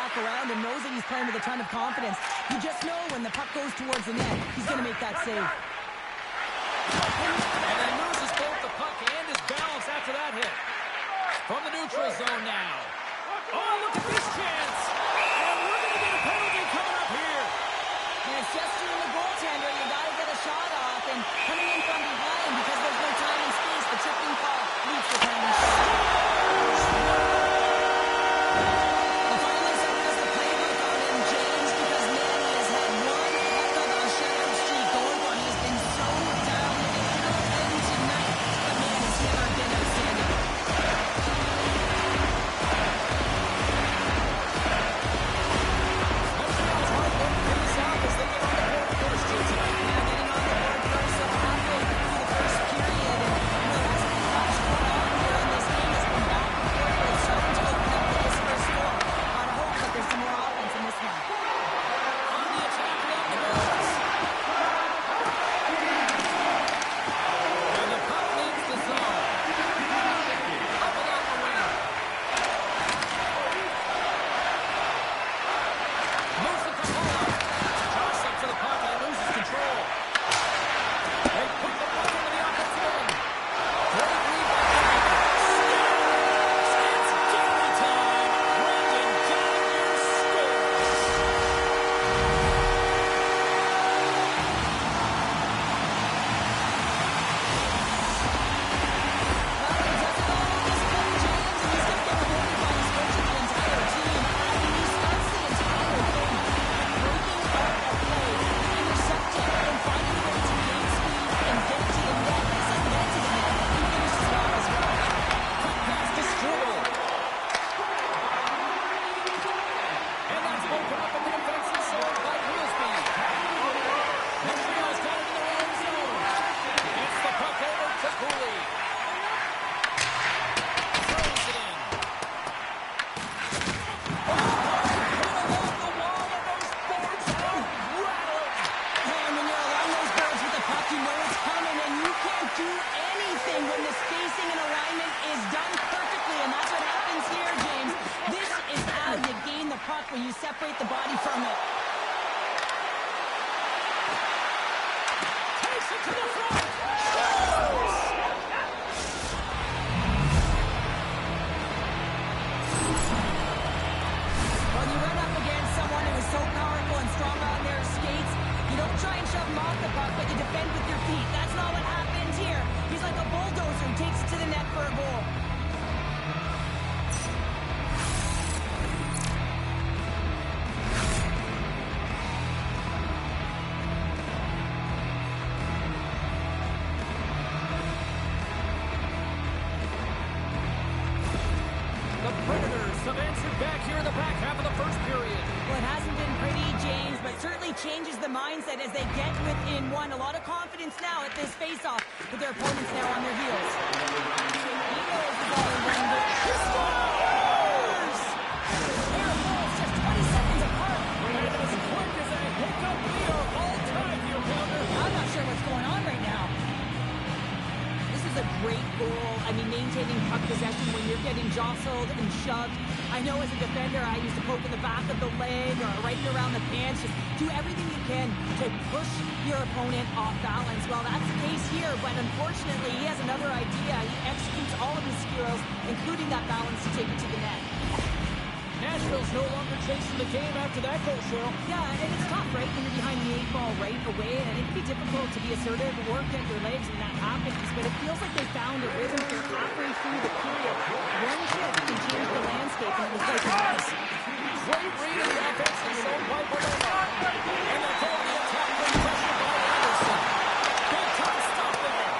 puck around and knows that he's playing with a ton of confidence. You just know when the puck goes towards the net, he's going to make that save. And he loses both the puck and his balance after that hit. From the neutral zone now. Oh, look at this chance. And we're going to get a penalty coming up here. And it's just you and the goaltender. You got to get a shot off. And coming in from behind because there's no time and space, the tripping call leads to penalty shot. When you separate the body from it. Takes it to the front. When you run up against someone who is so powerful and strong on their skates, you don't try and shove them off the puck, but you defend with your feet. That's not what happens here. He's like a bulldozer who takes it to the net for a goal. Changes the mindset as they get within one. A lot of confidence now at this face-off with their opponents now on their heels. He knows he's all in one, but he scores! Their goals just 20 seconds apart. And as quick as a hiccup, we are all tied here, Pounder. I'm not sure what's going on right now. This is a great goal. I mean, maintaining puck possession when you're getting jostled and shoved. I know as a defender, I used to poke in the back of the leg or right around the pants. Just do everything you can to push your opponent off balance. Well, that's the case here, but unfortunately, he has another idea. He executes all of his skills, including that balance to take it to the net. Nashville's no longer chasing the game after that goal, Cheryl. Yeah, and it's tough, right, when you're behind the 8 ball right away, and it can be difficult to be assertive, work at your legs when that happens, but it feels like they found a rhythm here halfway through the period. One shift can change the landscape, and it was like this. Great read of the offense, and so right below. And they're going to attack with pressure by Anderson. Big time stop there.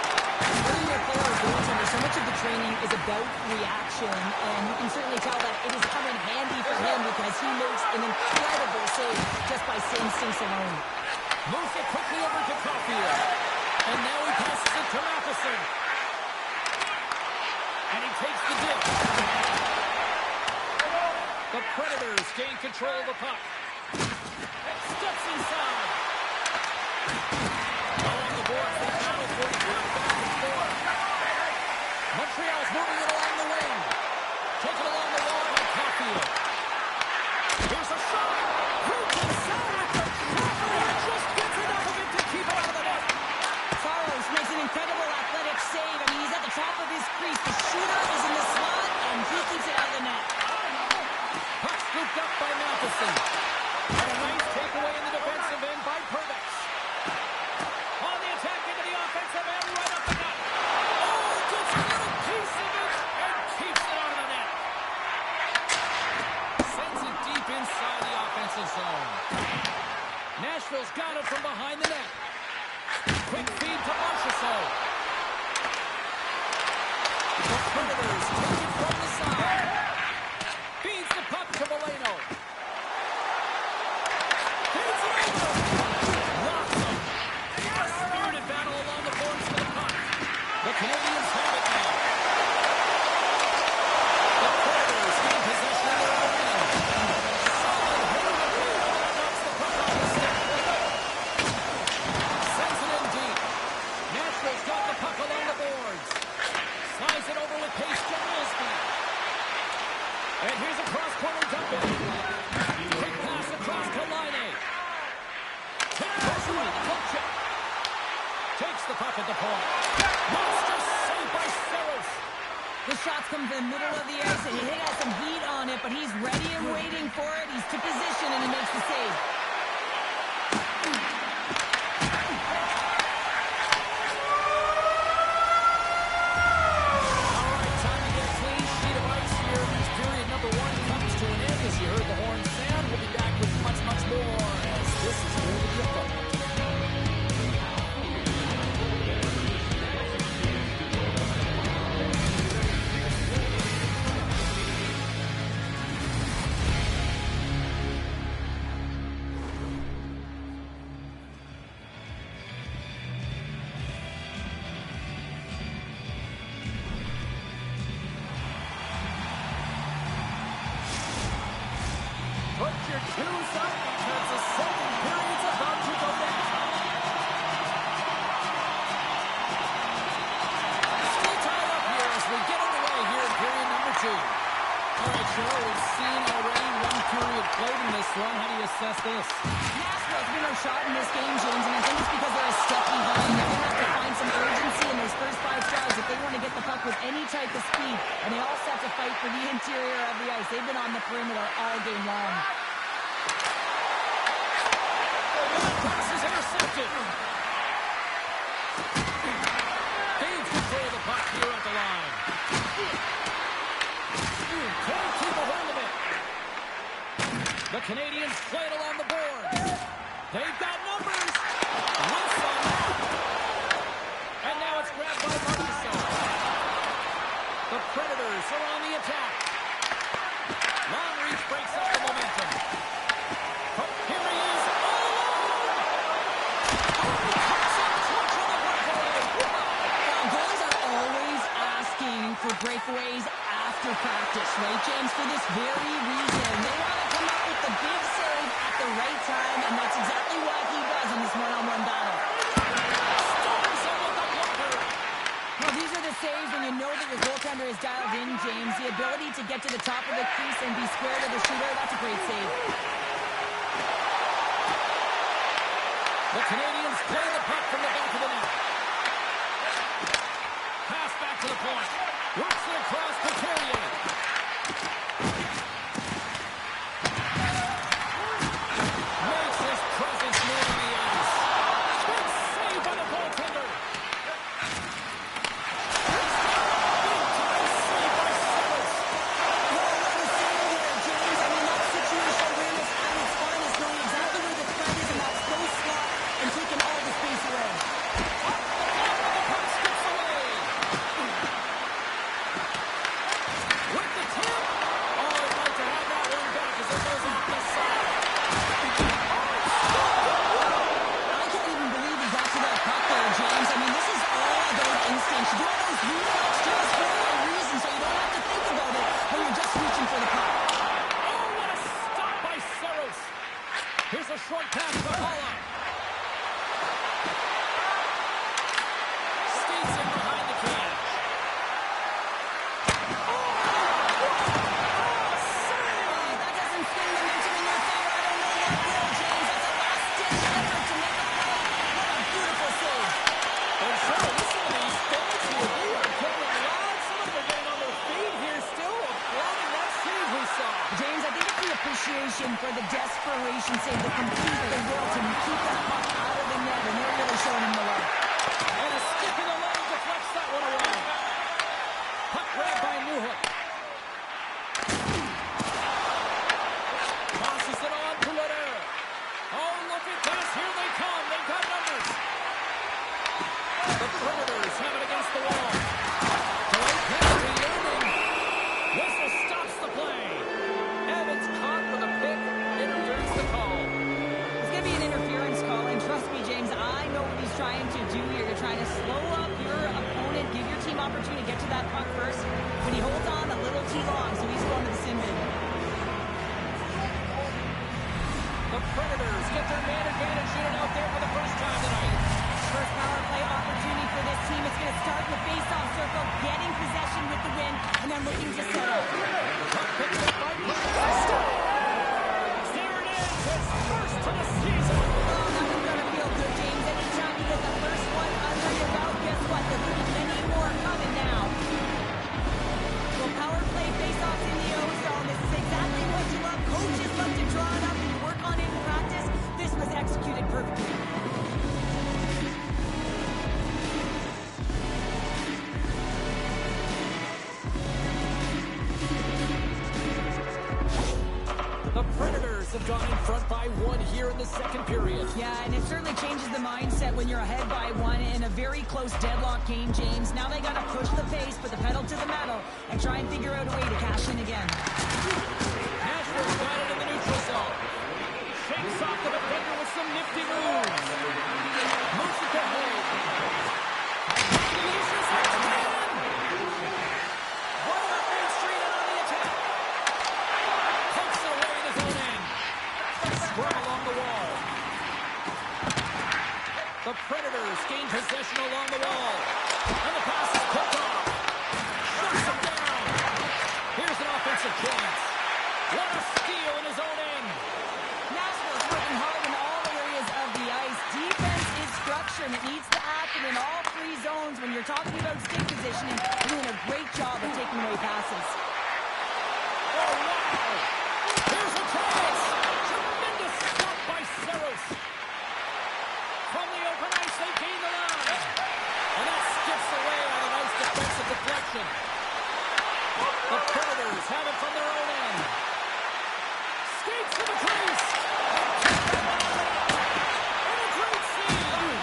Putting their player or goaltender, so much of the training is about reaction, and you can certainly tell that it is coming handy for him because he makes an incredible save just by instincts alone. Moves it quickly over to Caulfield. And now he passes it to Matheson. And he takes the dip. The Predators gain control of the puck. Steps inside. Along the boards, they battle for it. Back and forth. Montreal's moving it along the wing. Taken along the wall by Caulfield. Here's And here's a cross-corner dump in. Quick pass across to Line. Goes around the poke check. Takes the puck at the point. Monster save by Saros. The shots come to the middle of the ice, and he has some heat on it, but he's ready and waiting for it. He's to position, and he makes the save. All right, time to get a clean sheet of ice here. As period number 1 comes to an end, as you heard the horn sound. We'll be back with much, much more, as this is going to be a fun one. Put your twos up because the second period's about to go down. Still tied up here as we get underway here in period number 2. All right, Cheryl, we've seen already 1 period played in this one. How do you assess this? Nashville's been no shot in this game, James, and I think it's because they're a step behind. They're going to have to find some urgency in those first 5 strides if they want to get the puck with any type of speed, and they all set to fight for the interior of the ice. They've been on the perimeter all game long. Pass is intercepted. Gains control of the puck here at the line. Can't keep a hold of it. The Canadians play it along the board. They've got numbers. Wilson. And now it's grabbed by Marchessault. The Predators are on the attack. Long reach breaks up the momentum. But here he is all alone. Goalies are always asking for breakaways after practice, right, James? For this very reason. They want to come up with the big save at the right time, and that's exactly what he does in this one-on-one battle. Storms him with the blocker. Well, these are the saves when you know that your goaltender is dialed in, James. The ability to get to the top of the crease and be square to the shooter, that's a great save. The Canadians play the puck from the back of the net. Pass back to the point. Works it across to Carrier. Makes his presence known on the ice. Good save by the goaltender. Big time save by Saros. James, I mean, that situation awareness at its finest, knowing exactly where the threat is in that close slot and taking all the space away. The puck skips away. With the tip. Oh, I'd like to have that one back as it goes off the side. I can't even believe he got to that puck there, James. I mean, this is all about instinct. You do all those reflex just for a reason, so you don't have to think about it when you're just reaching for the puck. Oh, what a stop by Saros. Here's a short pass to Holla. Skates in behind the cage. That doesn't swing the momentum in your favor. I don't know what will, James. That's a last-ditch effort to make a play. What a beautiful save. And Cheryl, listen to these fans here. They are getting loud. Some of them are getting on their feet here still, applauding that save we saw. James, I think it's the appreciation for the desperation save, the complete the will to keep that puck out of the net, and they're really showing him the way. And a stick in the leg deflects that one away. Puck grabbed by Newhook. Tosses it on to Leder. Oh, look at this. Here they come. They've got numbers. The Predators have it against the wall. Delayed penalty ending. Whistle stops the play. Evans caught with a pick. Interference the call. It's going to be an interference call, and trust me, James, I know what he's trying to do here. You're trying to slow up your opponent, give your team opportunity to get to that puck first, but he holds on a little too long, so he's going to the sin bin. The Predators get their man advantage unit out there for the first time tonight. First power play opportunity for this team. It's going to start in the face-off circle, getting possession with the win, and then looking to set up. Puck picked up Predators have gone in front by 1 here in the second period. Yeah, and it certainly changes the mindset when you're ahead by 1 in a very close deadlock game, James. Now they got to push the pace, put the pedal to the metal, and try and figure out a way to cash in again. Nashville's got it in the neutral zone. Shakes off the defender with some nifty moves. Moves it to Hay. Unleashes the cannon. Running up Main Street and on the attack. Pokes it away in his own end. Scrum along the wall. The Predators gain possession along the wall. And the pass is picked off. Shuts him down. Here's an offensive chance. What a steal in his own end. Nashville's working hard in all areas of the ice. Defense is structure, and it needs to happen in all 3 zones. When you're talking about stick positioning, they're doing a great job of taking away passes. Oh, wow. Here's a chance. Tremendous stop by Saros. From the open ice, they gain the line. And that skips away on a nice defensive deflection. The Predators have it from their own end. Skates to the crease. And a great save.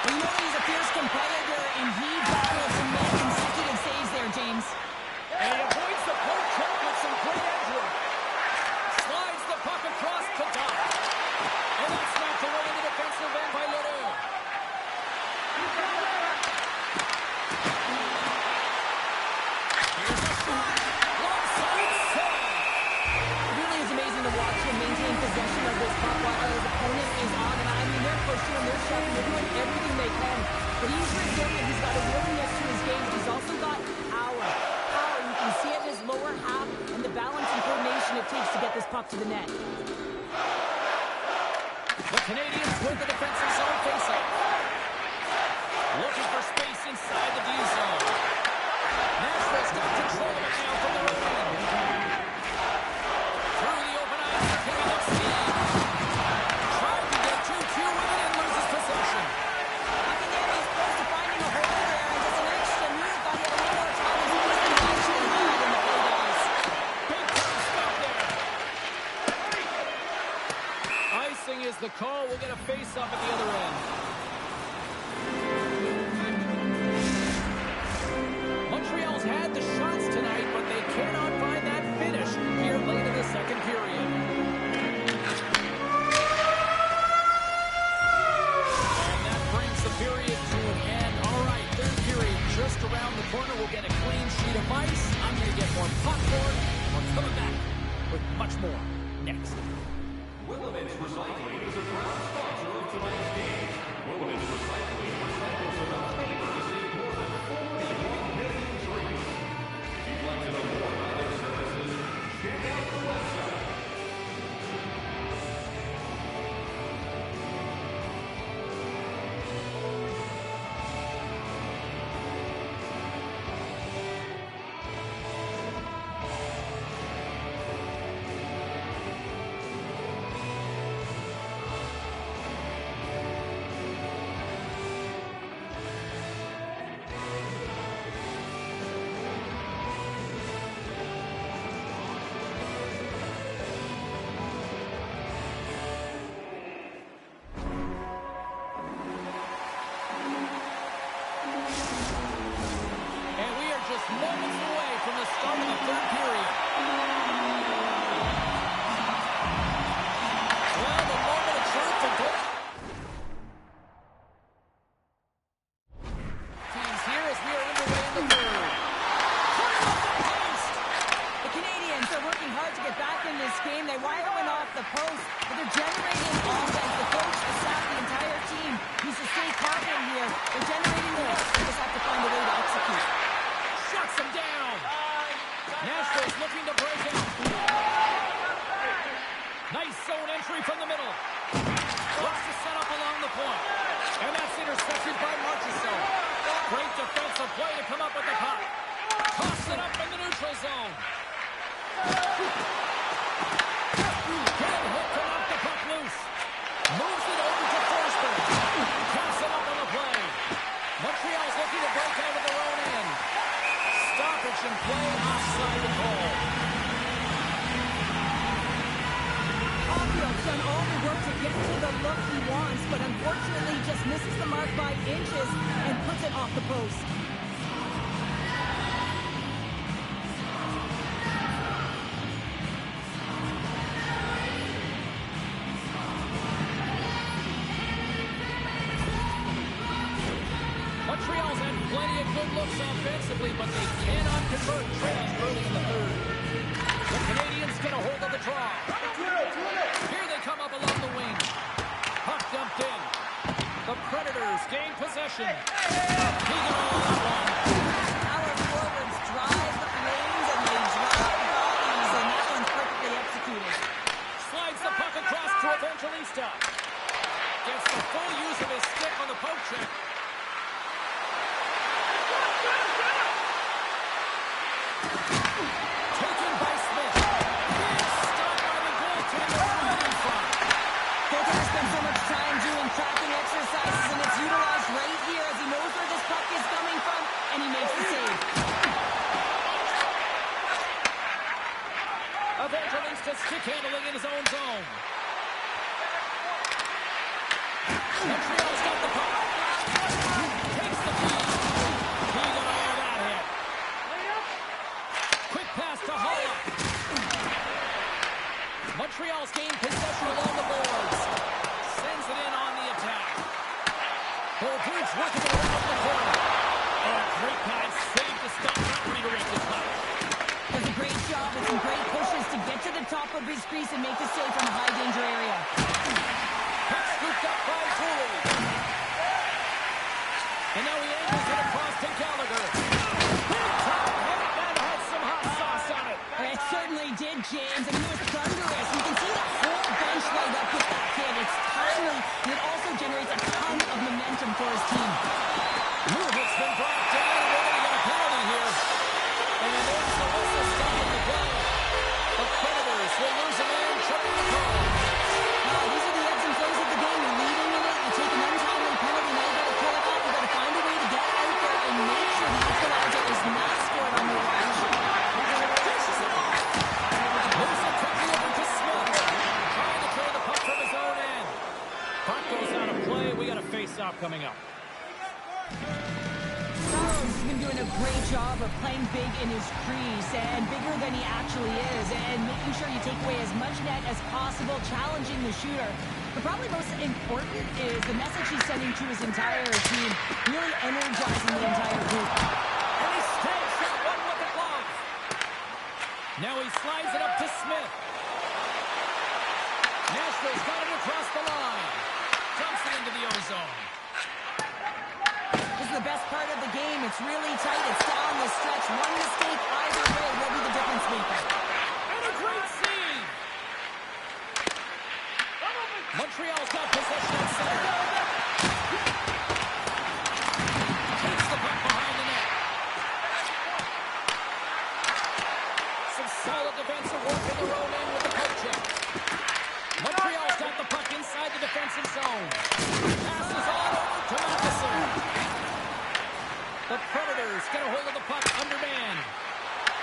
Well, you know he's a fierce competitor, and he battles and makes consecutive saves there, James. And he avoids the poke check with some great edge work. Slides the puck across to top. And that's knocked away in the defensive end by Leroux. Here's a shot. Onside save. It really is amazing to watch him maintain possession of this puck while his opponent is on. And I mean, they're pushing him, they're shoving, they're doing everything they can. But he's resilient, he's got a willingness to his game, but he's also got power. Power, you can see it in his lower half and the balance and coordination it takes to get this puck to the net. The Canadians win the defensive zone faceoff. Looking for space inside the D zone. Nashville's got control of it now from their own end. Through the open ice, picking up speed. Trying to get 2-2 with it and loses possession. I think he's close to finding a hole there, and just an extra move got hit a little more time as he actually had in the play, guys. Big time stop there. Icing is the call. We'll get a face-off at the other end. Montreal's had the shots tonight, but they cannot find that finish here late in the second period. And that brings the period to an end. All right, third period just around the corner. We'll get a clean sheet of ice. I'm going to get more popcorn. We're coming back with much more next. Willamette Recycling is a proud sponsor of tonight's game. Willamette Recycling recycles enough paper to save more than 41 million trees. If you'd like to know more about their services, check out the website. Moments away from the start of the third period. Well, the moment of truth for both teams here as we are underway in the third. The Canadians are working hard to get back in this game. They wire one off the post, but they're generating offense. The coach, the staff, the entire team needs to stay confident here. They're generating this. They just have to find a way to execute. Shuts him down. Nashville's looking to break out. Nice zone entry from the middle. Looks to set up along the point. And that's intercepted by Marchessault. Great defensive play to come up with the puck. Toss it up in the neutral zone. Good hook to knock the puck loose. Moves it over to Forsberg. Comes it up on the play. Montreal's looking to break out of their own end. Stoppage and play offside the call. gets to the look he wants, but unfortunately just misses the mark by inches and puts it off the post. Montreal's had plenty of good looks offensively, but they cannot convert trailing early in the third. The Canadians get a hold of the draw. Here they come up along the wing. Puck dumped in. The Predators gain possession. He got all that one. Our forwards drive the Flames and they drive bodies, and that one's perfectly executed. Slides the puck across to Evangelista. Gets the full use of his stick on the poke check. Taken by Smith. Big stop by the goaltender right in front. Goaltender spends so much time doing tracking exercises, and it's utilized right here as he knows where this puck is coming from, and he makes the save. Evangelista stick handling in his own zone. Montreal's got the puck. Takes the feed. He got all that hit. Quick pass to Holla. Montreal's gained possession along the boards. Sends it in on the attack. Bridge working it around the corner. Oh, great pass. Save to stop that redirected puck. Does a great job with some great pushes to get to the top of his crease and make the save from a high danger area. Puck scooped up by Cooley. And now he angles it across to Gallagher. Big top hit that had some hot sauce on it. It certainly did, James. I mean, it was thunderous. You can see the whole bench light up with that hit. It's timely, and it also generates a ton of momentum for his team. Movement's been brought down, and we're going to get a penalty here. And there's the whistle stopping the play. The Predators will lose a man trying to call. These are the ebbs and flows of the game. You're leading in it. You take an untimely penalty. Now you got to pull it off. You got to find a way to get out there and make sure the equalizer is not scored on your watch. Dishes it off. Moves it quickly over to Smith. Trying to clear the puck from his own end. Puck goes out of play. We got a face-off coming up. He's been doing a great job of playing big in his crease and bigger than he actually is, and making sure you take away as much net as possible, challenging the shooter. But probably most important is the message he's sending to his entire team, really energizing the entire group. And he stabs that one with the glove. Now he slides it up to Smith. Nashville's got it across the line. Dumps it into the ozone. This is the best part of the game. It's really tight. It's down the stretch. One mistake either way will be the difference maker. And a great save. Montreal's got possession at center. Takes the puck behind the net. Some solid defensive work in their own end with the poke check. Montreal's got the puck inside the defensive zone. Passes on over to Matheson. The Predators get a hold of the puck undermanned.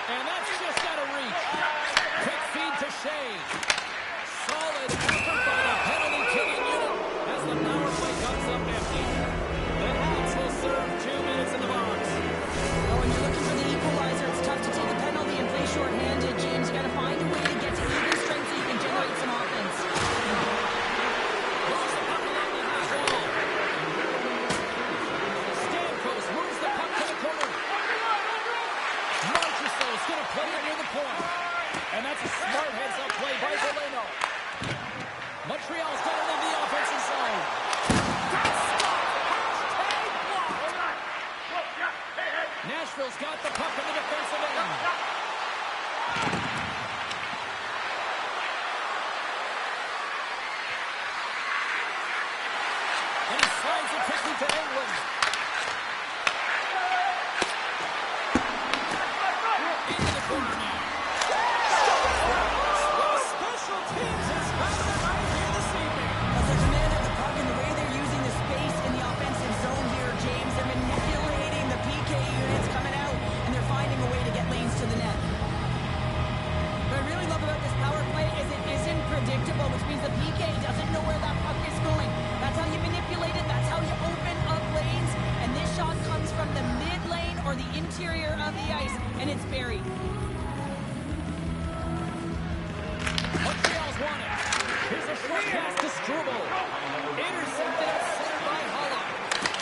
And that's just out of reach. Quick feed to Shea. Solid effort by the penalty-killing unit as the power play comes up empty. The Habs will serve 2 minutes in the box. When you're looking for the equalizer, it's tough to take a penalty and play shorthanded, James. You got to find a way to get to even strength so you can generate some offense. Moves the puck along the half wall. Stamkos moves the puck to the corner. Marchessault's going to play it near the point. And that's a smart heads-up play by Veleno. Montreal's got it in the offensive zone. Nashville's got the puck in the defensive end. And he slides it quickly to England. Into the corner now. Well, special teams has found it right here this evening. As they're commanding the puck and the way they're using the space in the offensive zone here, James, they're manipulating the PK units coming out, and they're finding a way to get lanes to the net. What I really love about this power play is it isn't predictable, which means the PK doesn't know where that Struble. Intercepted at center by Hollow.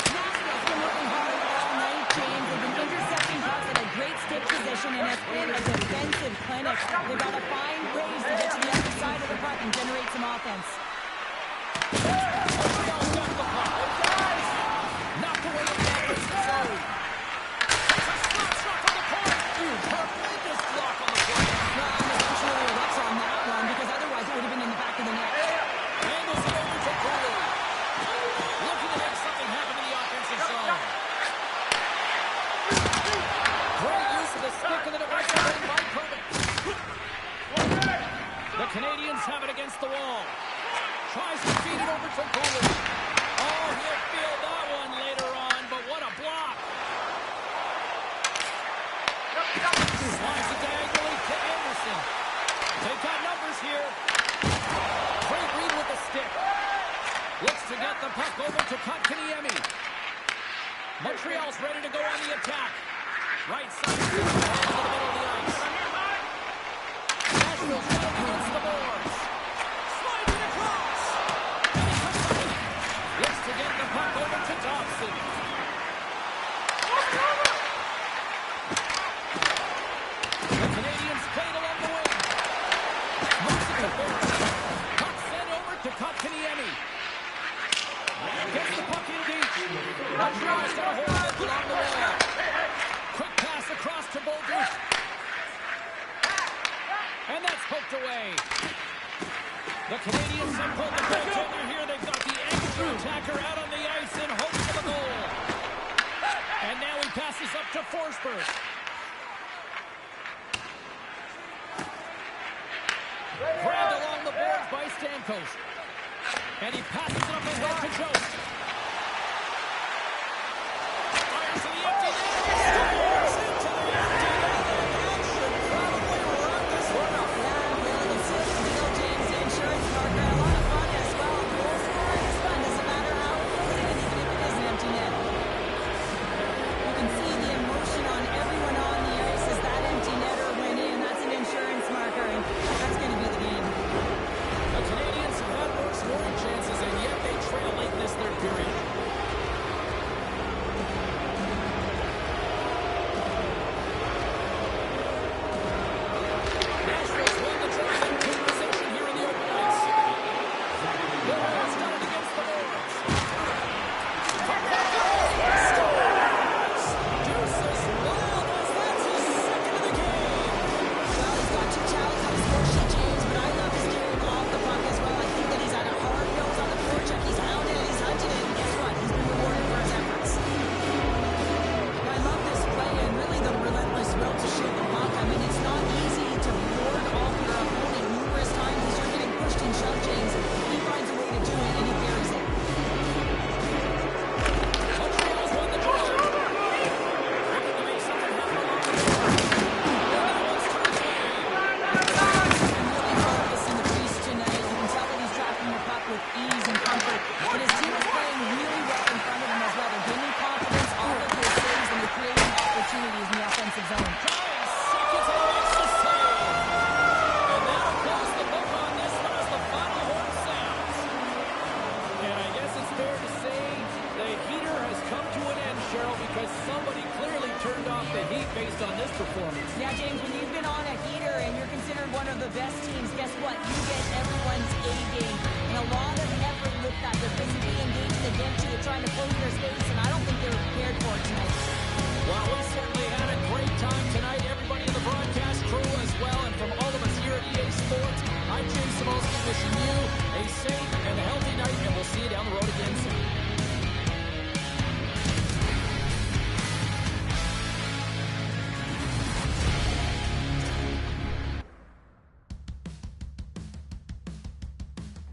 Smashville's been working hard all night, James. They've been intercepting pucks at a great stick position, and it's been a defensive clinic. They've got to find ways to get to the other side of the puck and generate some offense. Montreal's got the puck. Knocked away in the offensive zone. It's a slap shot from the point. Tremendous block on the play. Well, I'm eventually a Rex on that one, because otherwise it would have been in the back of the net. Handles it over to Cole. Looking to make something happen in the offensive zone. Great use of the stick in the defensive zone by Kermit. The Canadians have it against the wall. Tries to feed it over to Cole. Oh, he'll feel that one later on, but what a block. Slides it diagonally to Anderson. They've got numbers here. Great read with the stick. Looks to get the puck over to Kotkaniemi. Montreal's ready to go on the attack. Right side to the middle of the ice. Nashville's got it against the boards. Slides it across. And he comes up. Looks to get the puck over to Dobson. The Canadians played along the wing. Moves it to Barrett. Puck sent over to Kotkaniemi. Gets the puck in deep. Montreal's got a hold of it along the wall. Quick pass across to Boldrich. And that's poked away. The Canadians have pulled the goaltender here. They've got the extra attacker out on the ice in hopes of a goal. And now he passes up to Forsberg. Grabbed along the boards by Stamkos. And he passes it up ahead to Jost. Fires to the empty net. Scores into the empty net. That should probably run this one up. The system, James, the insurance partner, a lot of fun as well. Goal scoring is fun. Doesn't matter how it goes in, even if it is an empty net. You can see the emotion on everyone on the ice as that empty netter went in. That's an insurance marker, and that's going to be the game. The Canadians have had more scoring chances, and yet they trail late in this third period. Nashville's won the draw in good possession here in the open ice. The Oilers got it against the boards. Scores! Deuces Lopez, that's his second of the game. Well, he's got two challenges, unfortunately, James, but I love his steering off the puck as well. I think that he's had a hard nose on the forecheck. He's hounded it, he's hunted it, and guess what? He's been rewarded for his efforts. I love this play and really the relentless will to shoot the puck. I mean, it's not easy to ward off your opponent numerous times as you're getting pushed and shoved, James. He finds a way to do it, and he carries it. Montreal's won the draw. Looking to make something happen along the board. And that one's to his way. Really focused in the crease tonight. You can tell that he's tracking the puck with ease and comfort. And his team is playing really well in front of him as well. They're gaining confidence off of his saves, and they're creating opportunities in the offensive zone. Trying seconds and makes the save. And that'll close the book on this one as the final horn sounds. And I guess it's fair to say the heater has come to an end, Cheryl, because somebody clearly turned off the heat based on this performance. Yeah, James, when you've been on a heater and you're considered one of the best teams, guess what? You get everyone's A game. And a lot of effort with that. They're physically engaged against you. They're trying to close their space, and I don't think they were prepared for it tonight. Well, we certainly had a great time tonight. Everybody in the broadcast crew as well. And from all of us here at EA Sports, I'm James Samolsky wishing you a safe